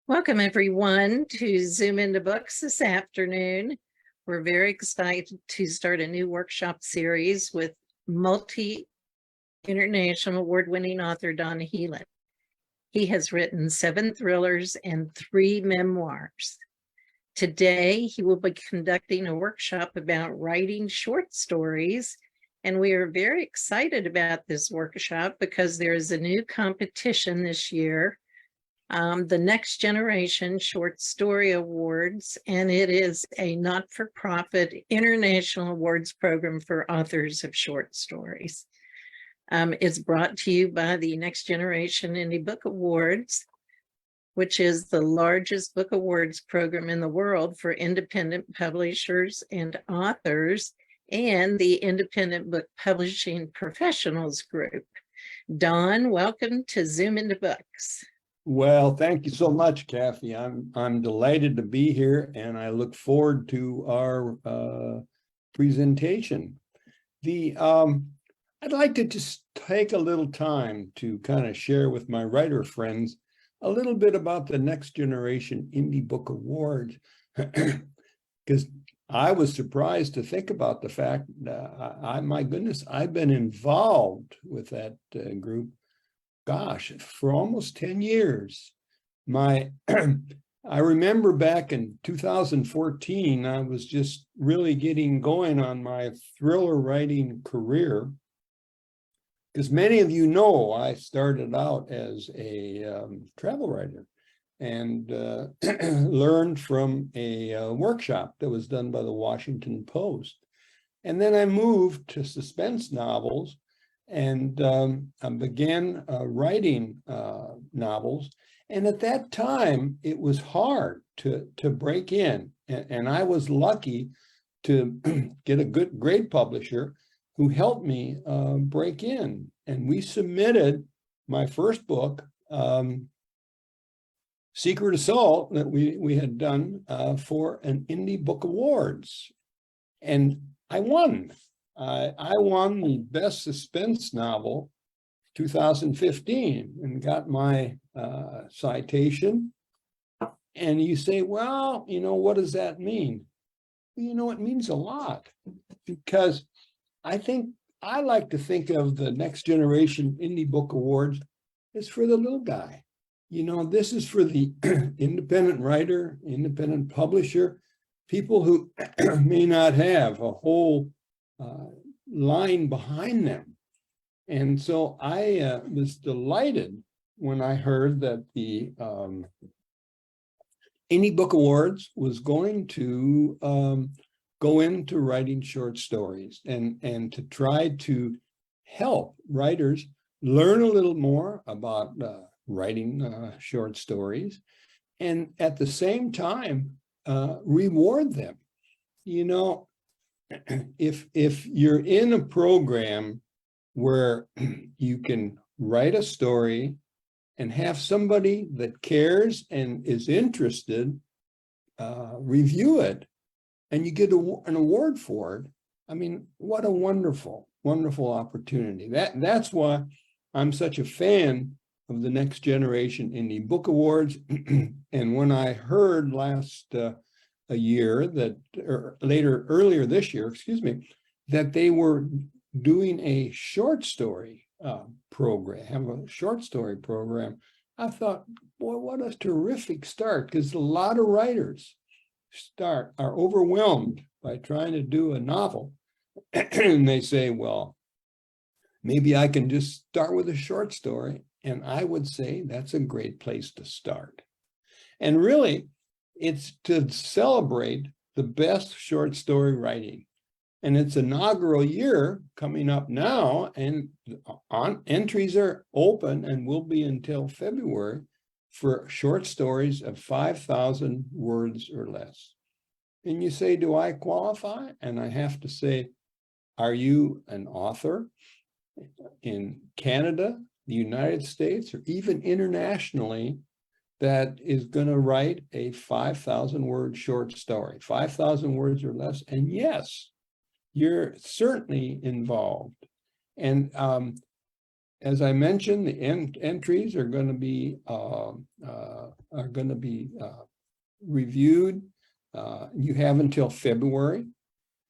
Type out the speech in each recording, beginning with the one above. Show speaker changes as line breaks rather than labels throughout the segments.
Welcome, everyone, to Zoom into Books this afternoon. We're very excited to start a new workshop series with multi-international award-winning author Don Helin. He has written 7 thrillers and 3 memoirs. Today, he will be conducting a workshop about writing short stories, and we are very excited about this workshop because there is a new competition this year, the Next Generation Short Story Awards, and it is a not-for-profit international awards program for authors of short stories. It's brought to you by the Next Generation Indie Book Awards, which is the largest book awards program in the world for independent publishers and authors, and the Independent Book Publishing Professionals Group. Don, welcome to Zoom into Books.
Well, thank you so much, Kathy. I'm delighted to be here, and I look forward to our presentation. I'd like to just take a little time to kind of share with my writer friends a little bit about the Next Generation Indie Book Awards, because I was surprised to think about the fact that my goodness, I've been involved with that group. Gosh, for almost 10 years. I remember back in 2014, I was just really getting going on my thriller writing career. Because many of you know, I started out as a travel writer and learned from a workshop that was done by the Washington Post. And then I moved to suspense novels and I began writing novels. And at that time, it was hard to break in. And I was lucky to get a great publisher who helped me break in. And we submitted my first book, Secret Assault, that we had done for an Indie Book Awards. And I won. I won the Best Suspense Novel 2015 and got my citation. And you say, well, what does that mean? Well, it means a lot, because I like to think of the Next Generation Indie Book Awards as for the little guy. This is for the independent writer, independent publisher, people who may not have a whole line behind them. And so I was delighted when I heard that the Indie Book Awards was going to go into writing short stories and to try to help writers learn a little more about writing short stories, and at the same time reward them. If you're in a program where you can write a story and have somebody that cares and is interested review it, and you get an award for it, I mean, what a wonderful, wonderful opportunity. That's why I'm such a fan of the Next Generation Indie Book Awards. And when I heard last a year that, or earlier this year, that they were doing a short story program, a short story program, I thought, boy, what a terrific start, because a lot of writers are overwhelmed by trying to do a novel. And they say, well, maybe I can just start with a short story. And I would say that's a great place to start. And really, it's to celebrate the best short story writing. And it's inaugural year coming up now, and entries are open and will be until February for short stories of 5,000 words or less. And you say, do I qualify? And I have to say, are you an author in Canada, the United States, or even internationally that is going to write a 5,000 word short story, 5,000 words or less? And yes, you're certainly involved. And as I mentioned, the entries are going to be reviewed. You have until February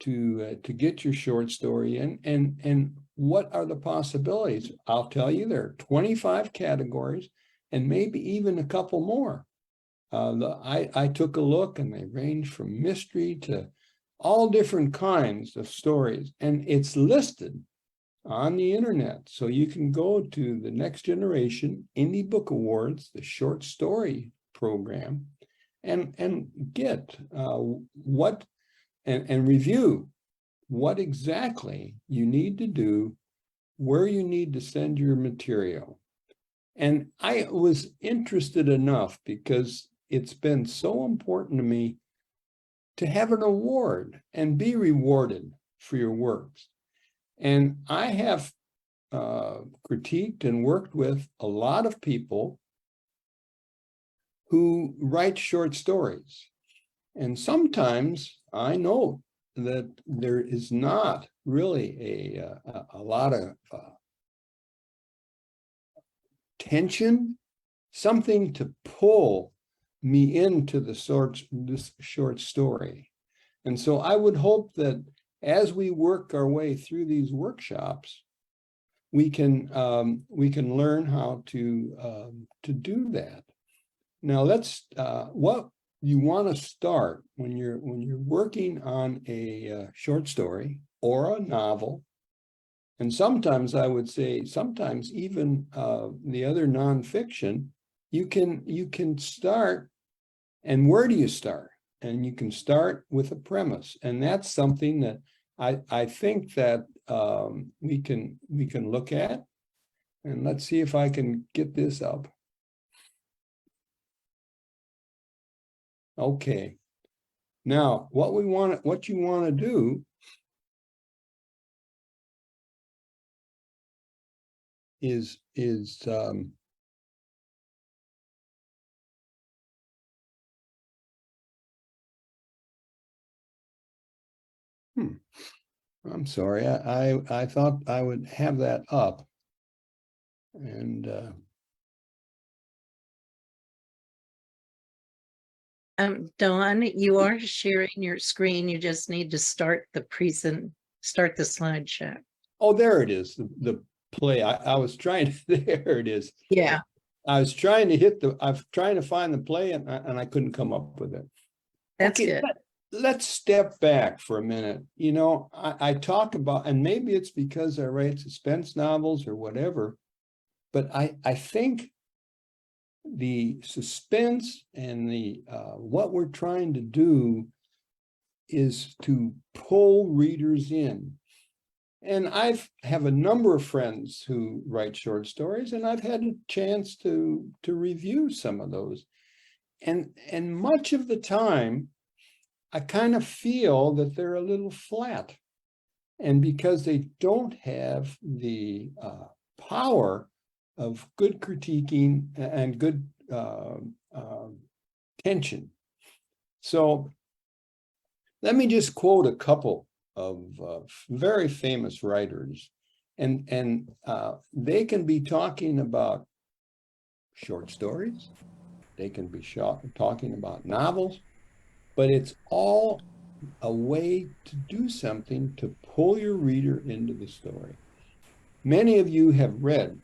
to get your short story in. And what are the possibilities? I'll tell you, there are 25 categories and maybe even a couple more. I took a look, and they range from mystery to all different kinds of stories, and it's listed on the internet. So you can go to the Next Generation Indie Book Awards, the short story program, and get what and review what exactly you need to do, where you need to send your material. And I was interested enough, because it's been so important to me to have an award and be rewarded for your works. And I have critiqued and worked with a lot of people who write short stories. And sometimes I know that there is not really a lot of tension, something to pull me into this short story. And so I would hope that as we work our way through these workshops, we can learn how to do that. Now, let's what you want to start when you're working on a short story or a novel, and sometimes I would say sometimes even the other nonfiction, you can start. And where do you start? And you can start with a premise, and that's something that I think that we can look at. And let's see if I can get this up. Okay. Now, what you want to do is I'm sorry, I thought I would have that up. And
Dawn, you are sharing your screen. You just need to start the slideshow.
oh, there it is, the play. I was trying to, there it is.
Yeah,
I was trying to hit I was trying to find the play, and I couldn't come up with it.
that's
Okay,
good.
let's step back for a minute. You know, I talk about, and maybe it's because I write suspense novels or whatever, but I think the suspense and the what we're trying to do is to pull readers in. And I have a number of friends who write short stories, and I've had a chance to review some of those. And much of the time, I kind of feel that they're a little flat. And because they don't have the power of good critiquing and good tension. So let me just quote a couple of very famous writers, and they can be talking about short stories, they can be talking about novels, but it's all a way to do something to pull your reader into the story. Many of you have read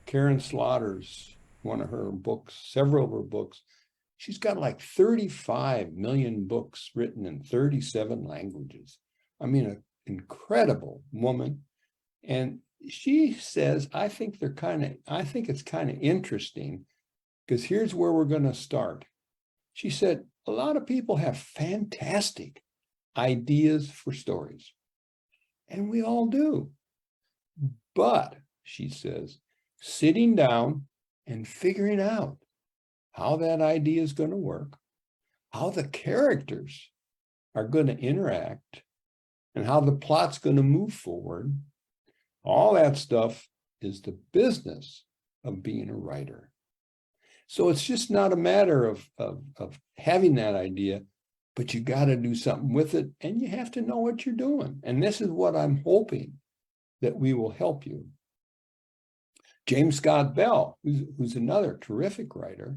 Karen Slaughter's, one of her books, several of her books. She's got like 35 million books written in 37 languages. I mean, an incredible woman. And she says, I think it's kind of interesting, because here's where we're going to start. She said, a lot of people have fantastic ideas for stories, and we all do. But, she says, sitting down and figuring out how that idea is going to work, how the characters are going to interact, and how the plot's going to move forward, all that stuff is the business of being a writer. So it's just not a matter of having that idea, but you got to do something with it, and you have to know what you're doing. And this is what I'm hoping that we will help you. James Scott Bell, who's another terrific writer,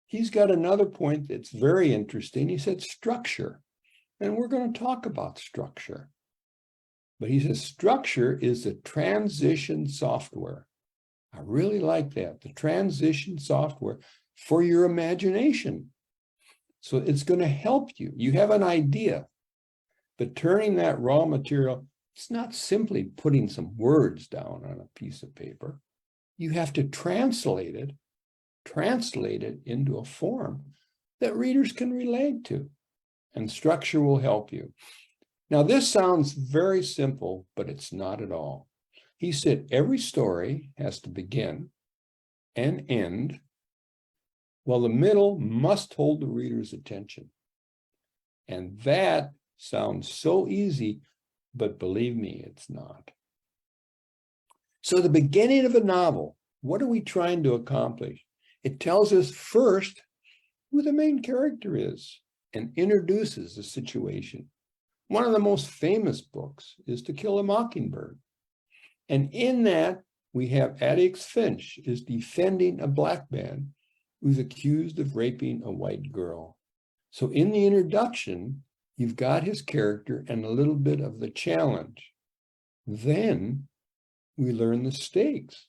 he's got another point that's very interesting. He said structure, and we're going to talk about structure. But he says structure is the transition software. I really like that, the transition software for your imagination. So it's going to help you. You have an idea, but turning that raw material, it's not simply putting some words down on a piece of paper. You have to translate it into a form that readers can relate to, and structure will help you. Now, this sounds very simple, but it's not at all. He said every story has to begin and end, while the middle must hold the reader's attention. And that sounds so easy, but believe me, it's not. So the beginning of a novel, what are we trying to accomplish? It tells us first who the main character is and introduces the situation. One of the most famous books is To Kill a Mockingbird. And in that, we have Atticus Finch is defending a black man who's accused of raping a white girl. So in the introduction, you've got his character and a little bit of the challenge. Then we learn the stakes.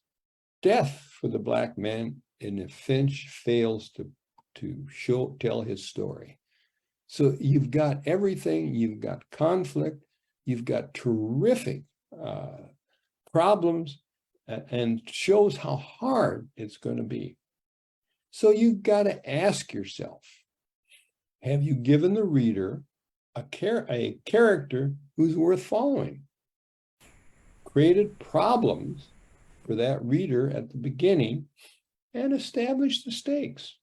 Death for the black man, and if Finch fails to tell his story. So you've got everything, you've got conflict, you've got terrific problems, and shows how hard it's going to be. So you've got to ask yourself, have you given the reader a character who's worth following? Created problems for that reader at the beginning and established the stakes.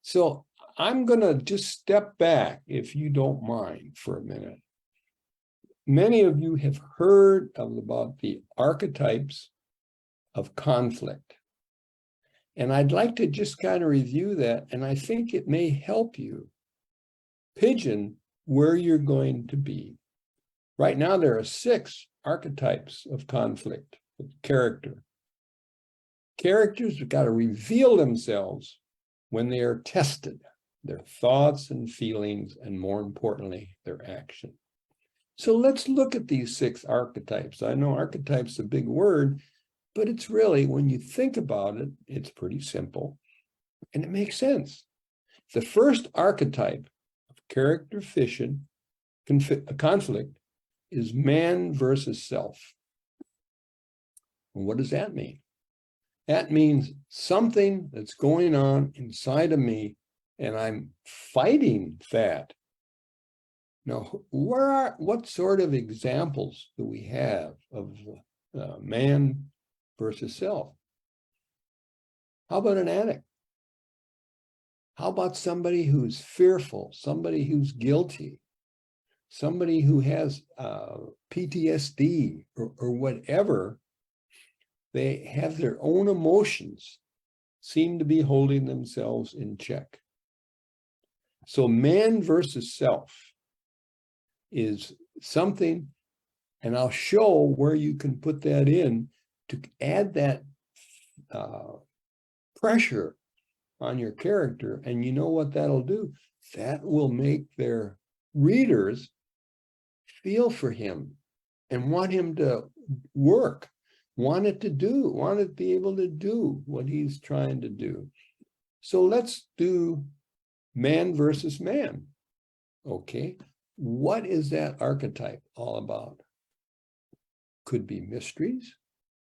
So I'm going to just step back, if you don't mind, for a minute. Many of you have heard about the archetypes of conflict. And I'd like to just kind of review that, and I think it may help you pigeon where you're going to be. Right now, there are 6 archetypes of conflict, of character. Characters have got to reveal themselves when they are tested, their thoughts and feelings, and more importantly, their action. So let's look at these 6 archetypes. I know archetype's a big word, but it's really, when you think about it, it's pretty simple and it makes sense. The first archetype of character fission, conflict, is man versus self. And what does that mean? That means something that's going on inside of me and I'm fighting that. Now, what sort of examples do we have of man versus self? How about an addict? How about somebody who's fearful, somebody who's guilty, somebody who has PTSD or whatever? They have their own emotions, seem to be holding themselves in check. So man versus self is something, and I'll show where you can put that in to add that pressure on your character. And you know what that'll do? That will make their readers feel for him and want him to work, want to be able to do what he's trying to do. So let's do man versus man. Okay. What is that archetype all about? Could be mysteries,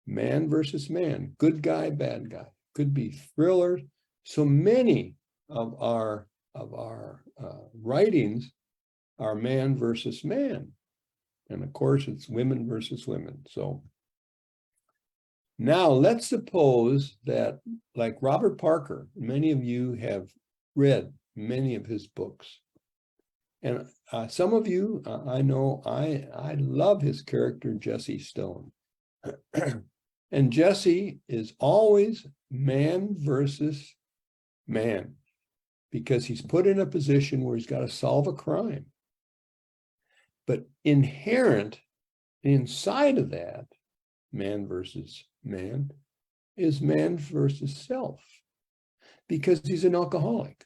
man versus man, good guy, bad guy. Could be thrillers. So many of our writings are man versus man. And of course, it's women versus women. So now let's suppose that, like Robert Parker, many of you have read many of his books. And some of you, I know, I love his character, Jesse Stone. And Jesse is always man versus man, because he's put in a position where he's got to solve a crime. But inherent inside of that, man versus man, is man versus self, because he's an alcoholic.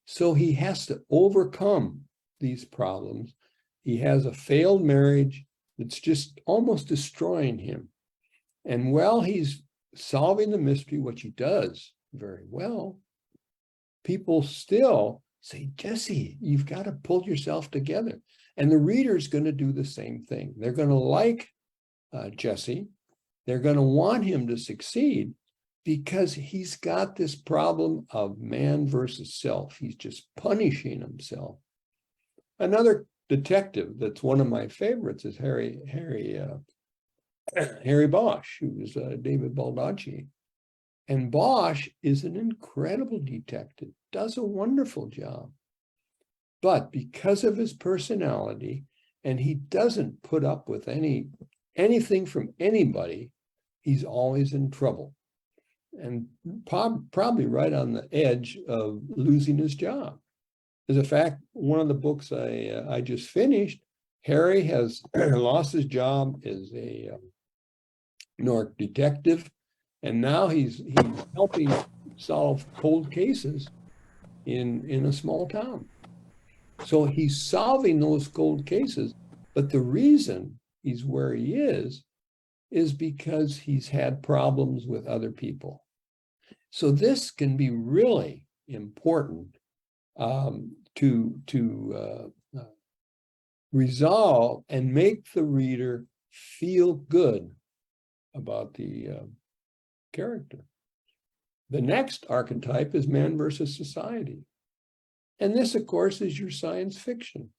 So he has to overcome these problems. He has a failed marriage that's just almost destroying him. And while he's solving the mystery, which he does very well, people still say, Jesse, you've got to pull yourself together. And the reader's going to do the same thing. They're going to like Jesse. They're going to want him to succeed because he's got this problem of man versus self. He's just punishing himself. Another detective that's one of my favorites is Harry Bosch, who was David Baldacci. And Bosch is an incredible detective, does a wonderful job. But because of his personality, and he doesn't put up with anything from anybody, he's always in trouble. And probably right on the edge of losing his job. As a fact, one of the books I just finished, Harry has lost his job as a New York detective, and now he's helping solve cold cases in a small town. So he's solving those cold cases, but the reason he's where he is because he's had problems with other people. So this can be really important to resolve and make the reader feel good about the character. The next archetype is man versus society. And this, of course, is your science fiction.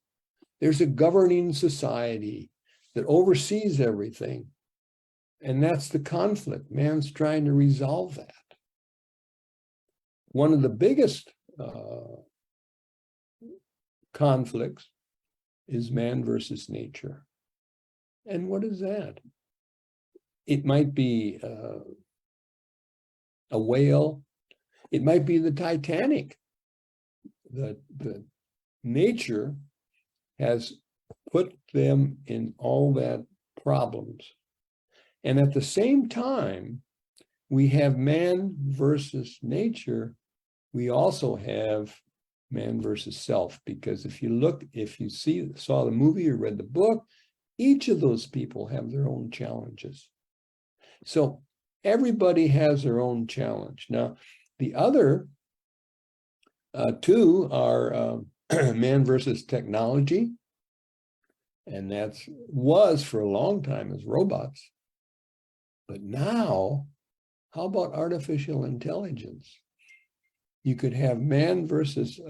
There's a governing society that oversees everything. And that's the conflict. Man's trying to resolve that. One of the biggest conflicts is man versus nature. And what is that? It might be a whale. It might be the Titanic. The nature has put them in all that problems. And at the same time, we have man versus nature. We also have man versus self, because if you saw the movie or read the book, each of those people have their own challenges. So everybody has their own challenge. Now, the other two are man versus technology, and that was for a long time as robots. But now, how about artificial intelligence? You could have man versus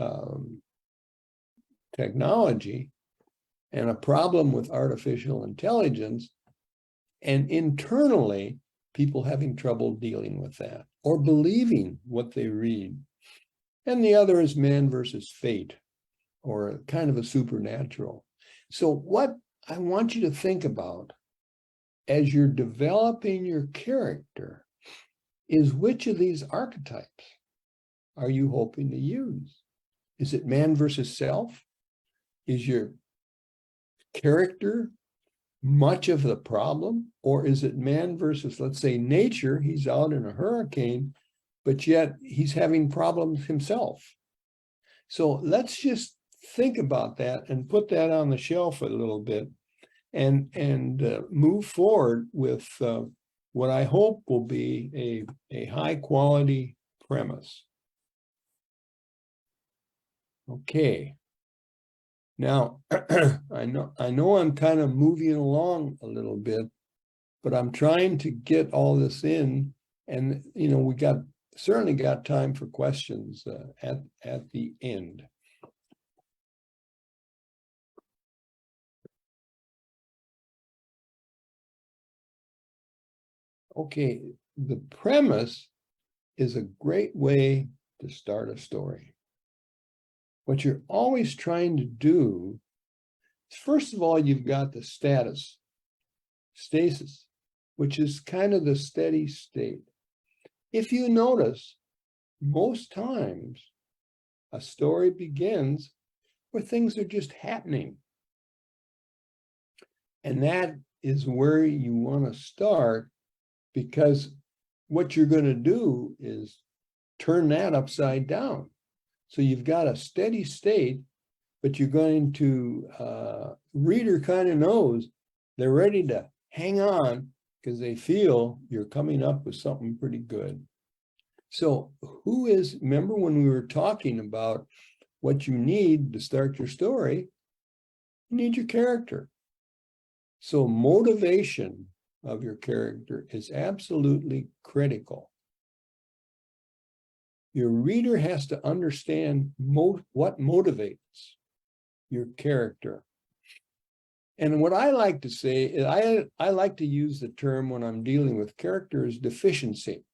technology and a problem with artificial intelligence, and internally, people having trouble dealing with that or believing what they read. And the other is man versus fate, or kind of a supernatural. So what I want you to think about as you're developing your character is, which of these archetypes are you hoping to use? Is it man versus self? Is your character much of the problem? Or is it man versus, let's say, nature? He's out in a hurricane, but yet he's having problems himself. So let's just think about that and put that on the shelf a little bit, and move forward with what I hope will be a high quality premise. Okay. Now, I know I'm kind of moving along a little bit, but I'm trying to get all this in, and we certainly got time for questions at the end. Okay, the premise is a great way to start a story. What you're always trying to do is, first of all, you've got the stasis, which is kind of the steady state. If you notice, most times a story begins where things are just happening. And that is where you want to start, because what you're going to do is turn that upside down. So you've got a steady state, but you're going to, reader kind of knows they're ready to hang on because they feel you're coming up with something pretty good. So remember when we were talking about what you need to start your story? You need your character. So motivation of your character is absolutely critical. Your reader has to understand what motivates your character. And what I like to say is I like to use the term when I'm dealing with characters deficiency.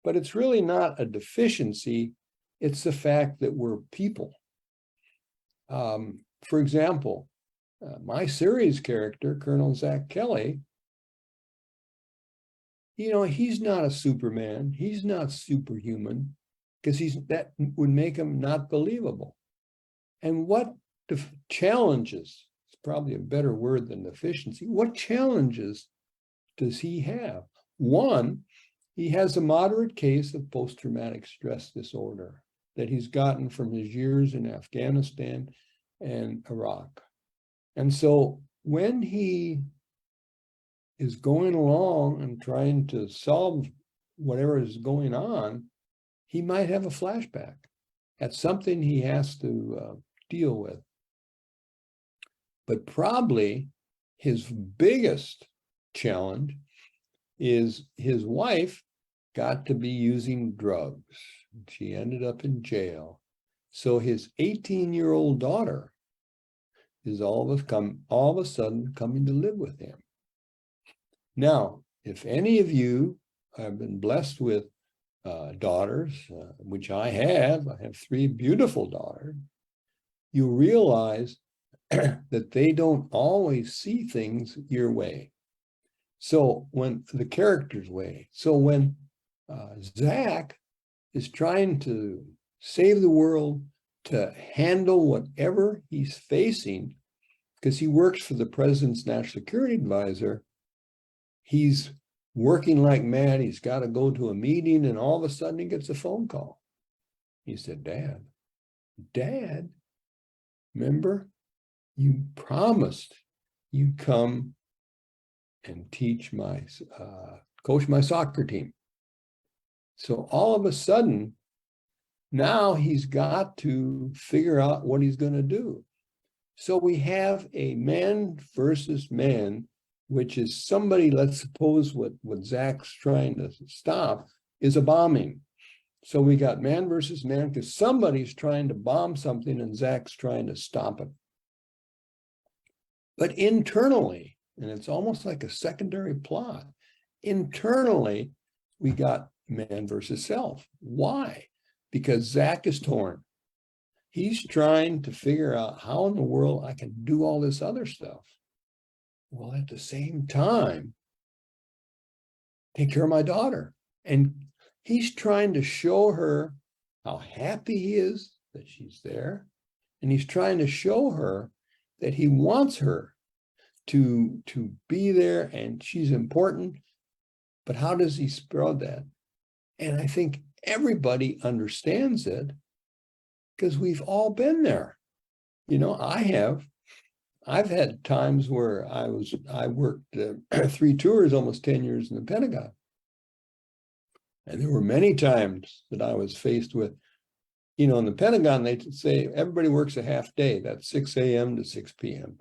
But it's really not a deficiency. It's the fact that we're people. For example, my series character, Colonel Zach Kelly, he's not a Superman. He's not superhuman because that would make him not believable. And what challenges, it's probably a better word than deficiency, what challenges does he have? One, he has a moderate case of post-traumatic stress disorder that he's gotten from his years in Afghanistan and Iraq. And so when he is going along and trying to solve whatever is going on, he might have a flashback. That's something he has to deal with. But probably his biggest challenge is his wife got to be using drugs. She ended up in jail. So his 18-year-old daughter is all of a sudden coming to live with him. Now, if any of you have been blessed with daughters, which I have 3 beautiful daughters, you realize that they don't always see things your way. So when the character's way, so when Zach is trying to save the world, to handle whatever he's facing, because he works for the president's national security advisor, he's working like mad. He's got to go to a meeting, and all of a sudden he gets a phone call. He said, Dad, remember, you promised you'd come and coach my soccer team. So all of a sudden, now he's got to figure out what he's going to do. So we have a man versus man, which is somebody, let's suppose what Zach's trying to stop is a bombing. So we got man versus man because somebody's trying to bomb something and Zach's trying to stop it. But internally, and it's almost like a secondary plot, internally, we got man versus self. Why? Because Zach is torn. He's trying to figure out how in the world I can do all this other stuff. Well, at the same time, take care of my daughter. And he's trying to show her how happy he is that she's there. And he's trying to show her that he wants her to be there and she's important. But how does he spread that? And I think everybody understands it because we've all been there. I've had times where I worked 3 tours, almost 10 years in the Pentagon. And there were many times that I was faced with, in the Pentagon, they say everybody works a half day. That's 6 a.m. to 6 p.m.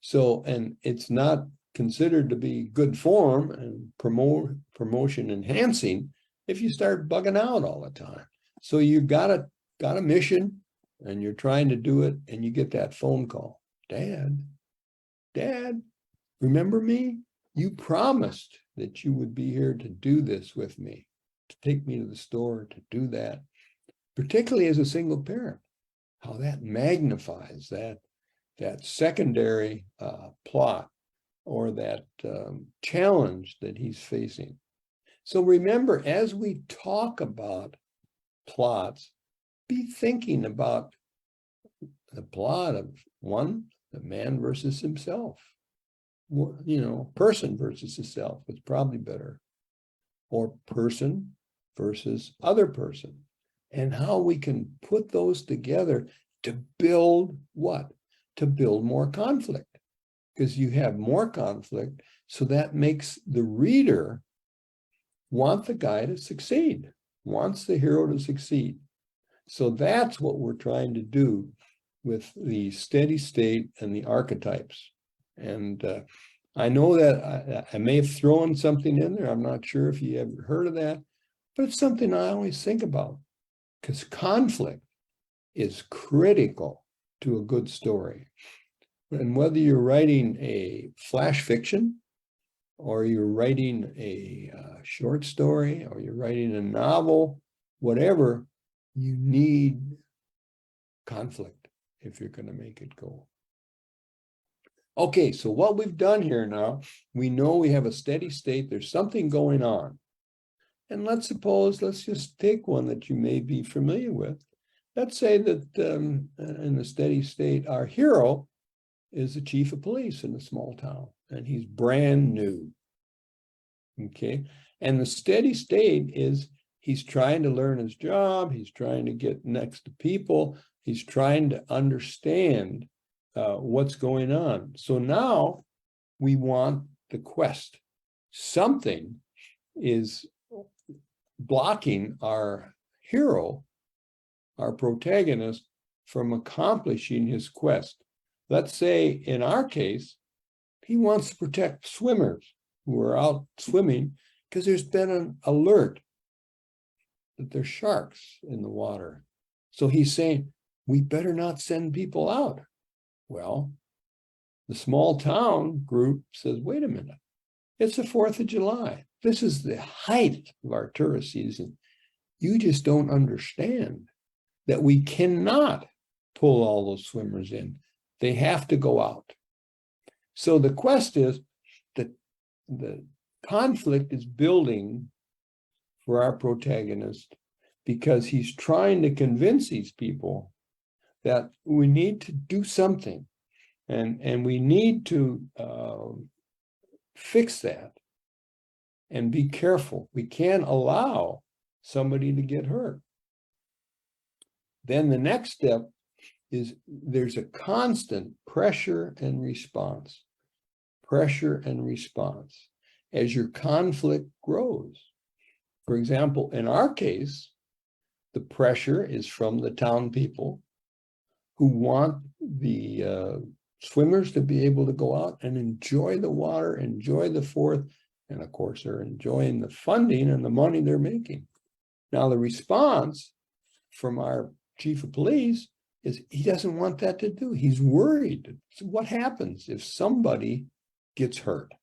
So, and it's not considered to be good form and promotion enhancing if you start bugging out all the time. So you got a mission and you're trying to do it and you get that phone call. Dad, remember me? You promised that you would be here to do this with me, to take me to the store, to do that, particularly as a single parent, how that magnifies that secondary plot or that challenge that he's facing. So remember, as we talk about plots, be thinking about the plot of one, the man versus himself, person versus himself is probably better. or person versus other person, and how we can put those together to build what? To build more conflict, because you have more conflict. So that makes the reader want the guy to succeed, wants the hero to succeed. So that's what we're trying to do with the steady state and the archetypes. And I know that I may have thrown something in there. I'm not sure if you ever heard of that, but it's something I always think about, because conflict is critical to a good story. And whether you're writing a flash fiction, or you're writing a short story, or you're writing a novel, whatever, you need conflict if you're going to make it go. Okay, so what we've done here now, we know we have a steady state. There's something going on. And let's just take one that you may be familiar with. Let's say that in the steady state, our hero is the chief of police in a small town, and he's brand new. Okay, and the steady state is he's trying to learn his job, he's trying to get next to people, he's trying to understand what's going on. So now we want the quest. Something is blocking our hero, our protagonist, from accomplishing his quest. Let's say in our case, he wants to protect swimmers who are out swimming because there's been an alert that there's sharks in the water. So he's saying, we better not send people out. Well, the small town group says, wait a minute, it's the 4th of July. This is the height of our tourist season. You just don't understand that we cannot pull all those swimmers in. They have to go out. So the quest is that the conflict is building for our protagonist, because he's trying to convince these people that we need to do something, and we need to fix that and be careful. We can't allow somebody to get hurt. Then the next step is there's a constant pressure and response. Pressure and response as your conflict grows. For example, in our case, the pressure is from the town people who want the swimmers to be able to go out and enjoy the water, enjoy the 4th, and of course, they're enjoying the funding and the money they're making. Now, the response from our chief of police is he doesn't want that to do. He's worried. So what happens if somebody gets hurt?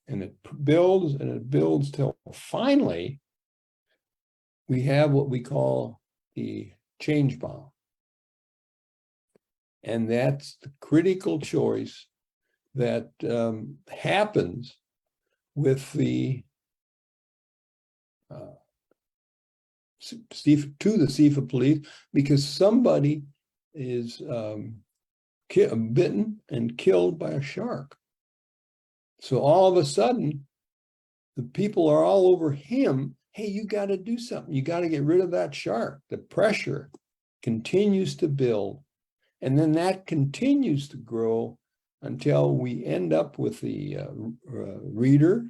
And it builds and it builds till finally we have what we call the change bomb. And that's the critical choice that happens with the chief of police, because somebody is bitten and killed by a shark. So all of a sudden, the people are all over him. Hey, you got to do something. You got to get rid of that shark. The pressure continues to build. And then that continues to grow until we end up with the reader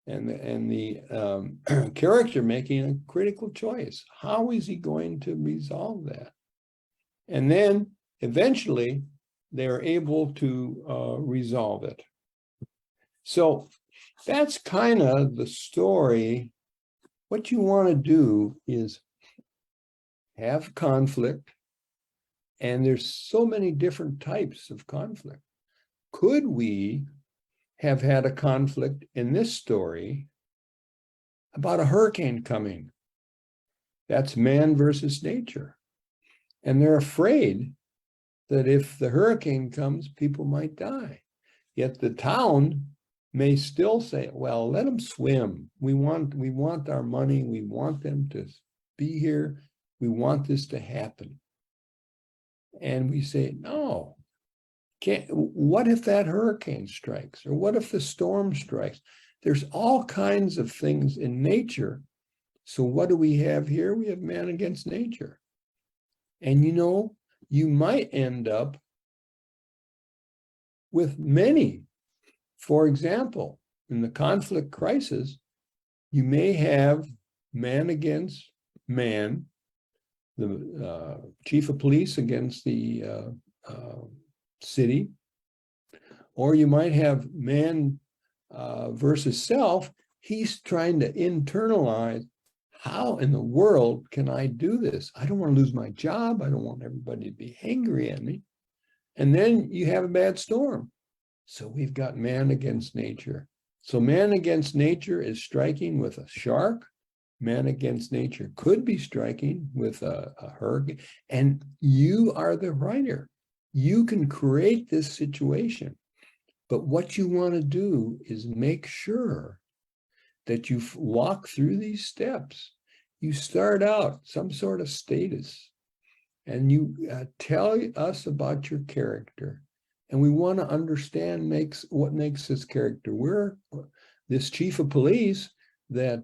and the character making a critical choice. How is he going to resolve that? And then eventually they're able to resolve it. So that's kind of the story. What you want to do is have conflict, and there's so many different types of conflict. Could we have had a conflict in this story about a hurricane coming? That's man versus nature. And they're afraid that if the hurricane comes, people might die. Yet the town may still say, well, let them swim. We want our money. We want them to be here. We want this to happen. And we say, no, what if that hurricane strikes? Or what if the storm strikes? There's all kinds of things in nature. So what do we have here? We have man against nature. And you know, you might end up with many. For example, in the conflict crisis, you may have man against man, the chief of police against the city, or you might have man versus self. He's trying to internalize, how in the world can I do this? I don't want to lose my job. I don't want everybody to be angry at me. And then you have a bad storm. So we've got man against nature. So man against nature is striking with a shark. Man against nature could be striking with a hurricane. And you are the writer. You can create this situation. But what you want to do is make sure that you walk through these steps. You start out some sort of status, and you tell us about your character. And we want to understand what makes this character. We're this chief of police that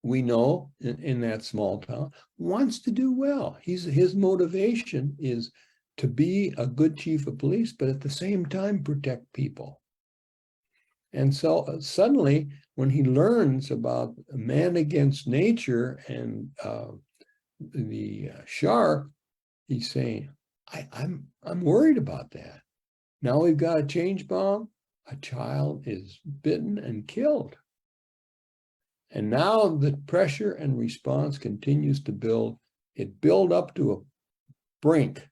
we know in that small town wants to do well. His motivation is to be a good chief of police, but at the same time protect people. And so suddenly, when he learns about man against nature and the shark, he's saying, I'm worried about that. Now we've got a change bomb. A child is bitten and killed. And now the pressure and response continues to build. It built up to a brink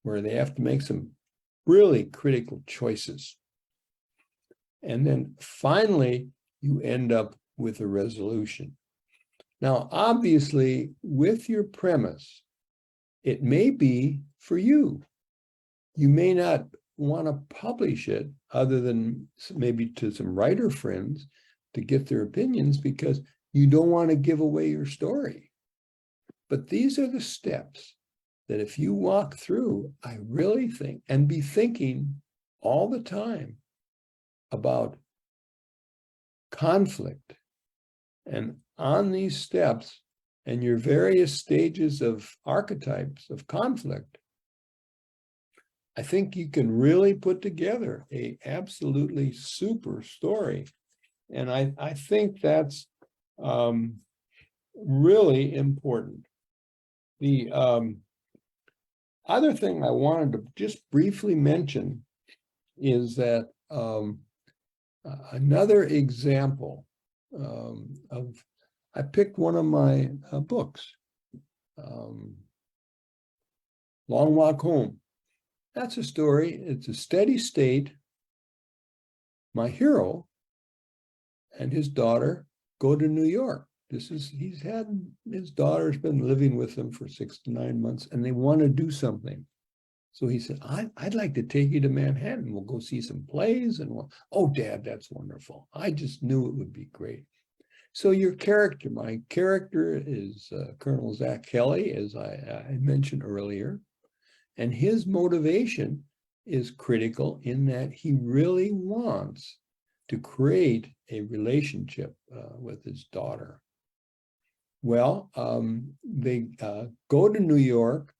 where they have to make some really critical choices. And then finally, you end up with a resolution. Now, obviously, with your premise, it may be for you. You may not want to publish it other than maybe to some writer friends to get their opinions, because you don't want to give away your story. But these are the steps that if you walk through, I really think, and be thinking all the time about conflict, and on these steps and your various stages of archetypes of conflict, I think you can really put together a absolutely super story. And I think that's really important. The other thing I wanted to just briefly mention is that another example I picked one of my books, Long Walk Home. That's a story. It's a steady state. My hero and his daughter go to New York. His daughter's been living with him for 6 to 9 months, and they want to do something. So he said, I'd like to take you to Manhattan. We'll go see some plays. And oh, Dad, that's wonderful. I just knew it would be great. So my character is Colonel Zach Kelly, as I mentioned earlier. And his motivation is critical in that he really wants to create a relationship with his daughter. Well, they go to New York,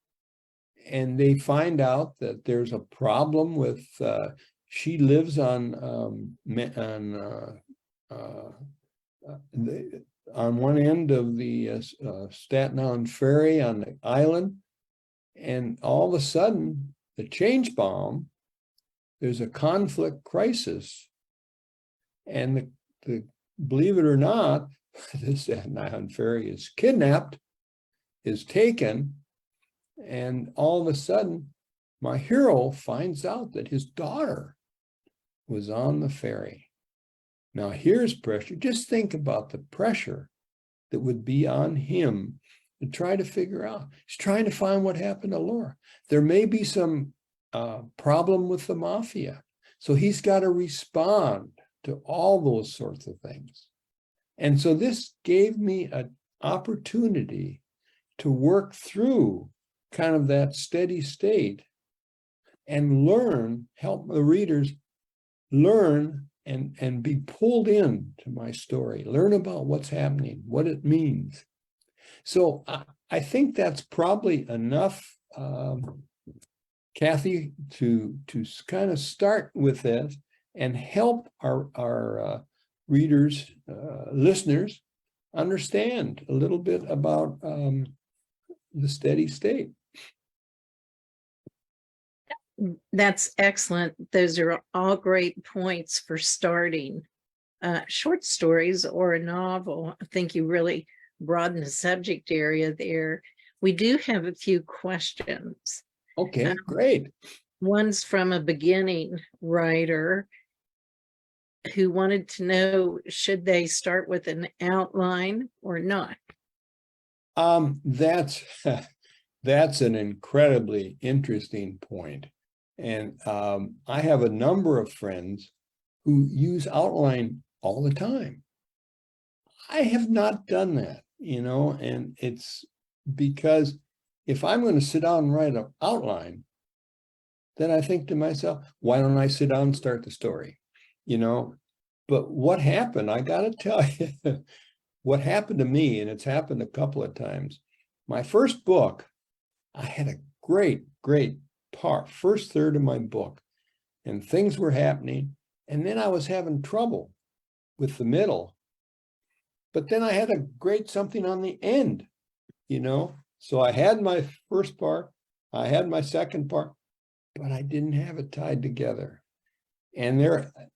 and they find out that there's a problem with, she lives on one end of the Staten Island Ferry on the island. And all of a sudden, the change bomb, there's a conflict crisis. And believe it or not, the Staten Island Ferry is kidnapped, is taken, and all of a sudden, my hero finds out that his daughter was on the ferry. Now, here's pressure. Just think about the pressure that would be on him to try to figure out. He's trying to find what happened to Laura. There may be some problem with the mafia. So he's got to respond to all those sorts of things. And so this gave me an opportunity to work through kind of that steady state and help the readers learn and be pulled in to my story, learn about what's happening, what it means. So I think that's probably enough, Kathy, to kind of start with this and help our readers, listeners, understand a little bit about the steady state.
That's excellent. Those are all great points for starting short stories or a novel. I think you really broaden the subject area there. We do have a few questions.
Okay, great.
One's from a beginning writer who wanted to know, should they start with an outline or not?
That's that's an incredibly interesting point. And I have a number of friends who use outline all the time. I have not done that, and it's because if I'm going to sit down and write an outline, then I think to myself, why don't I sit down and start the story? But what happened, I got to tell you, what happened to me, and it's happened a couple of times. My first book, I had a great first third of my book, and things were happening. And then I was having trouble with the middle. But then I had a great something on the end, So I had my first part, I had my second part, but I didn't have it tied together. And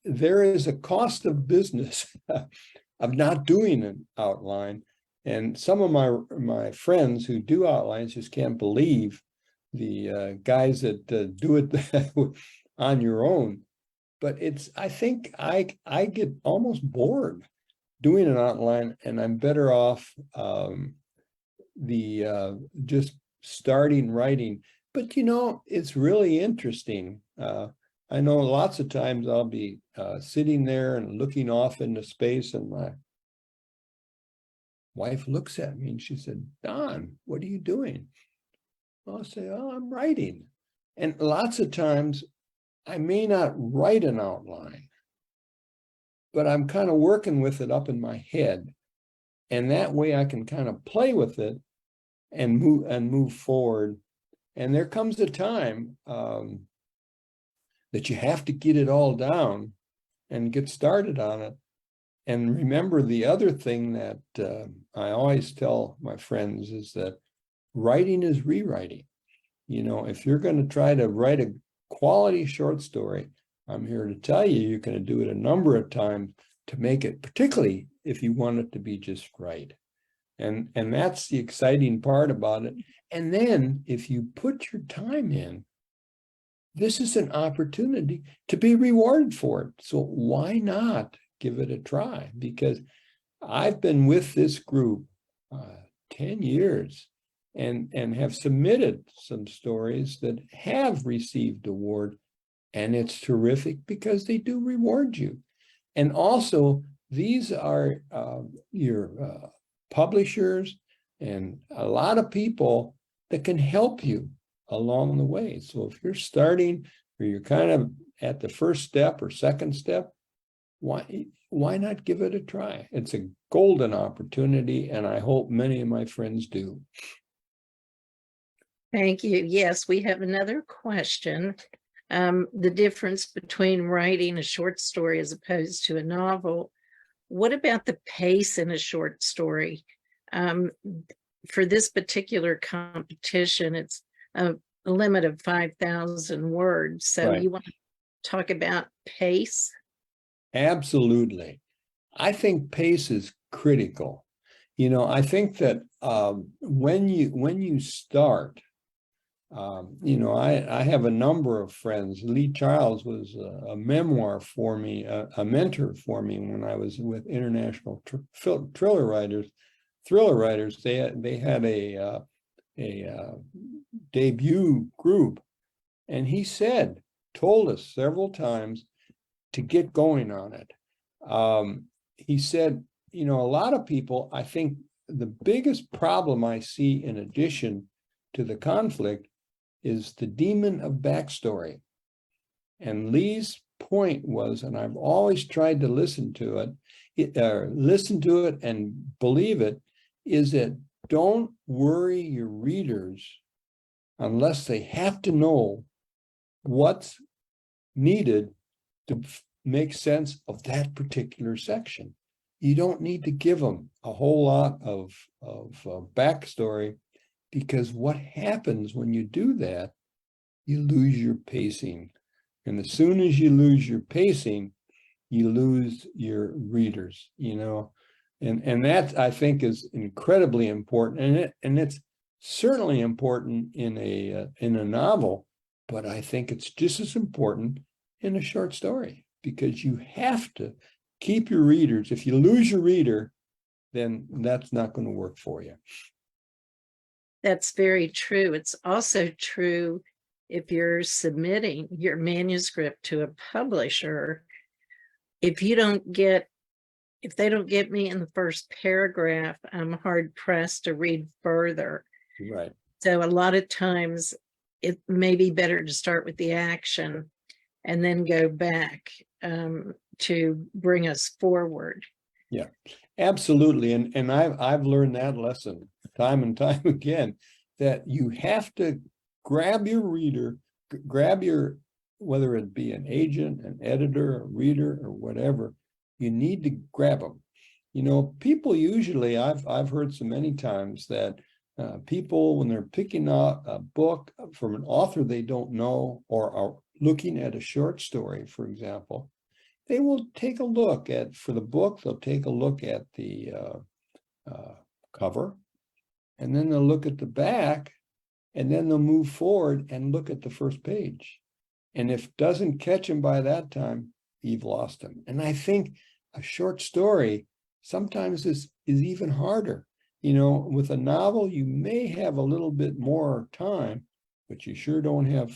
there is a cost of business of not doing an outline. And some of my friends who do outlines just can't believe the guys that do it on your own. But I think I get almost bored doing an outline, and I'm better off just starting writing. But it's really interesting. I know lots of times I'll be sitting there and looking off into space, and my wife looks at me and she said, "Don, what are you doing?" I'll say, "Oh, I'm writing." And lots of times I may not write an outline, but I'm kind of working with it up in my head. And that way I can kind of play with it and move forward. And there comes a time that you have to get it all down and get started on it. And remember, the other thing that I always tell my friends is that writing is rewriting. If you're going to try to write a quality short story, I'm here to tell you, you're going to do it a number of times to make it, particularly if you want it to be just right. And that's the exciting part about it. And then if you put your time in, this is an opportunity to be rewarded for it. So why not give it a try? Because I've been with this group 10 years and have submitted some stories that have received award. And it's terrific because they do reward you. And also, these are your publishers and a lot of people that can help you along the way. So if you're starting or you're kind of at the first step or second step, why not give it a try? It's a golden opportunity, and I hope many of my friends do.
Thank you. Yes, we have another question. The difference between writing a short story as opposed to a novel. What about the pace in a short story? For this particular competition, it's a limit of 5,000 words. So
Right.
You want to talk about pace?
Absolutely. I think pace is critical. I think that when you start, I have a number of friends. Lee Childs was a memoir for me, a mentor for me when I was with International Thriller Writers. They had a debut group, and he told us several times to get going on it. He said, a lot of people, I think the biggest problem I see in addition to the conflict is the demon of backstory. And Lee's point was, and I've always tried to listen to it and believe it, is that don't worry your readers unless they have to know what's needed to make sense of that particular section. You don't need to give them a whole lot of backstory, because what happens when you do that, you lose your pacing. And as soon as you lose your pacing, you lose your readers, and that, I think, is incredibly important. And it's certainly important in a novel, but I think it's just as important in a short story, because you have to keep your readers. If you lose your reader, then that's not going to work for you.
That's very true. It's also true if you're submitting your manuscript to a publisher. If they don't get me in the first paragraph, I'm hard pressed to read further.
Right.
So a lot of times it may be better to start with the action and then go back to bring us forward.
Yeah, absolutely. And I've learned that lesson time and time again, that you have to grab your reader, whether it be an agent, an editor, a reader, or whatever, you need to grab them. People usually, I've heard so many times that people, when they're picking up a book from an author they don't know, or are looking at a short story, for example, they will take a look at, for the book, they'll take a look at the cover, and then they'll look at the back, and then they'll move forward and look at the first page. And if it doesn't catch them by that time, you've lost them. And I think a short story sometimes is even harder. With a novel, you may have a little bit more time, but you sure don't have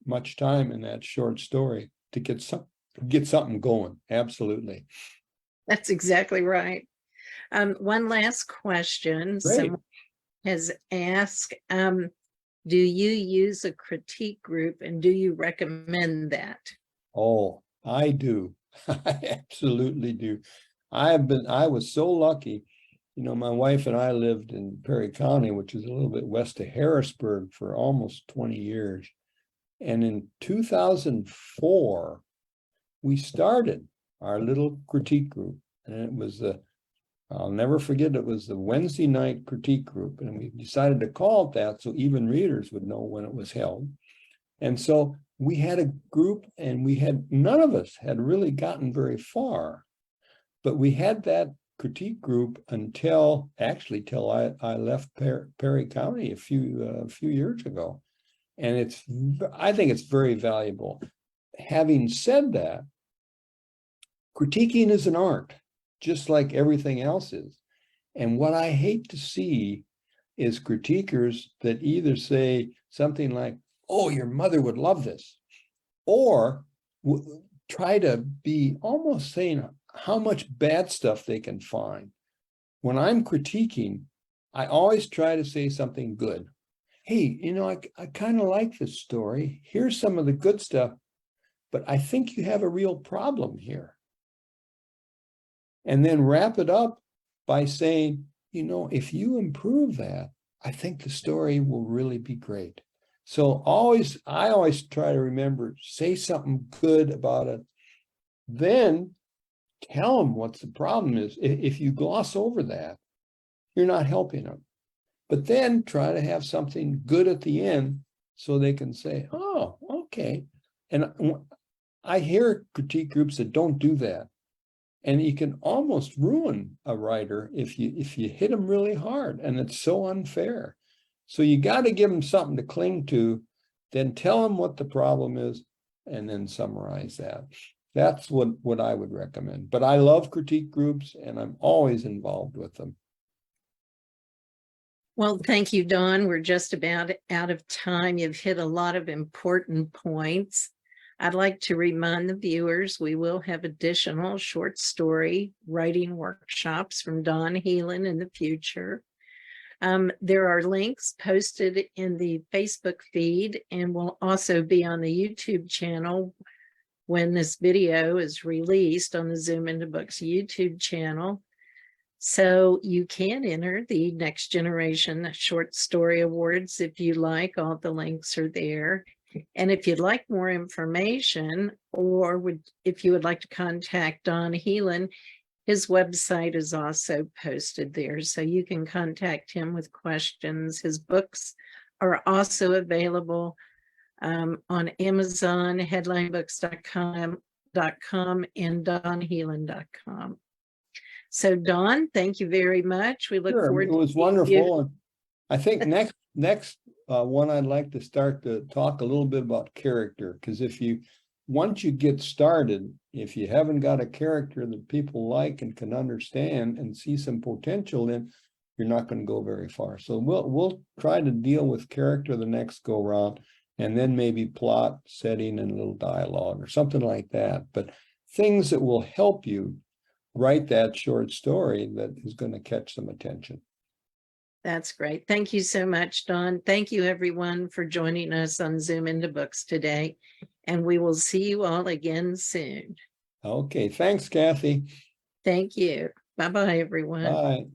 much time in that short story to get something going. Absolutely.
That's exactly right. One last question.
Great.
Someone has asked, do you use a critique group, and do you recommend that?
Oh, I do. I absolutely do. I was so lucky. My wife and I lived in Perry County, which is a little bit west of Harrisburg, for almost 20 years. And in 2004, we started our little critique group. And it was I'll never forget, it was the Wednesday night critique group. And we decided to call it that so even readers would know when it was held. And so we had a group, and none of us had really gotten very far. But we had that critique group until I left Perry County a few years ago. And I think it's very valuable. Having said that, critiquing is an art, just like everything else is. And what I hate to see is critiquers that either say something like, "Oh, your mother would love this," or try to be almost saying how much bad stuff they can find. When I'm critiquing, I always try to say something good. Hey, I kind of like this story. Here's some of the good stuff, but I think you have a real problem here. And then wrap it up by saying, if you improve that, I think the story will really be great. So I always try to remember, say something good about it, then tell them what the problem is. If you gloss over that, you're not helping them. But then try to have something good at the end so they can say, "Oh, okay." And I hear critique groups that don't do that. And you can almost ruin a writer if you hit them really hard, and it's so unfair. So you got to give them something to cling to, then tell them what the problem is, and then summarize that. That's what I would recommend. But I love critique groups, and I'm always involved with them.
Well, thank you, Don. We're just about out of time. You've hit a lot of important points. I'd like to remind the viewers, we will have additional short story writing workshops from Don Helin in the future. There are links posted in the Facebook feed, and will also be on the YouTube channel when this video is released on the Zoom Into Books YouTube channel. So you can enter the Next Generation Short Story Awards if you like. All the links are there. And if you'd like more information, or if you would like to contact Don Helin, his website is also posted there, so you can contact him with questions. His books are also available on Amazon, headlinebooks.com, and donhelin.com. So Don, thank you very much. We look
Sure,
forward
it
to
was
seeing you.
wonderful. And I think next one, I'd like to start to talk a little bit about character, because once you get started, if you haven't got a character that people like and can understand and see some potential in, you're not going to go very far. So we'll try to deal with character the next go round, and then maybe plot, setting, and a little dialogue or something like that. But things that will help you write that short story that is going to catch some attention.
That's great. Thank you so much, Don. Thank you, everyone, for joining us on Zoom Into Books today. And we will see you all again soon.
Okay, thanks, Kathy.
Thank you. Bye-bye, everyone.
Bye.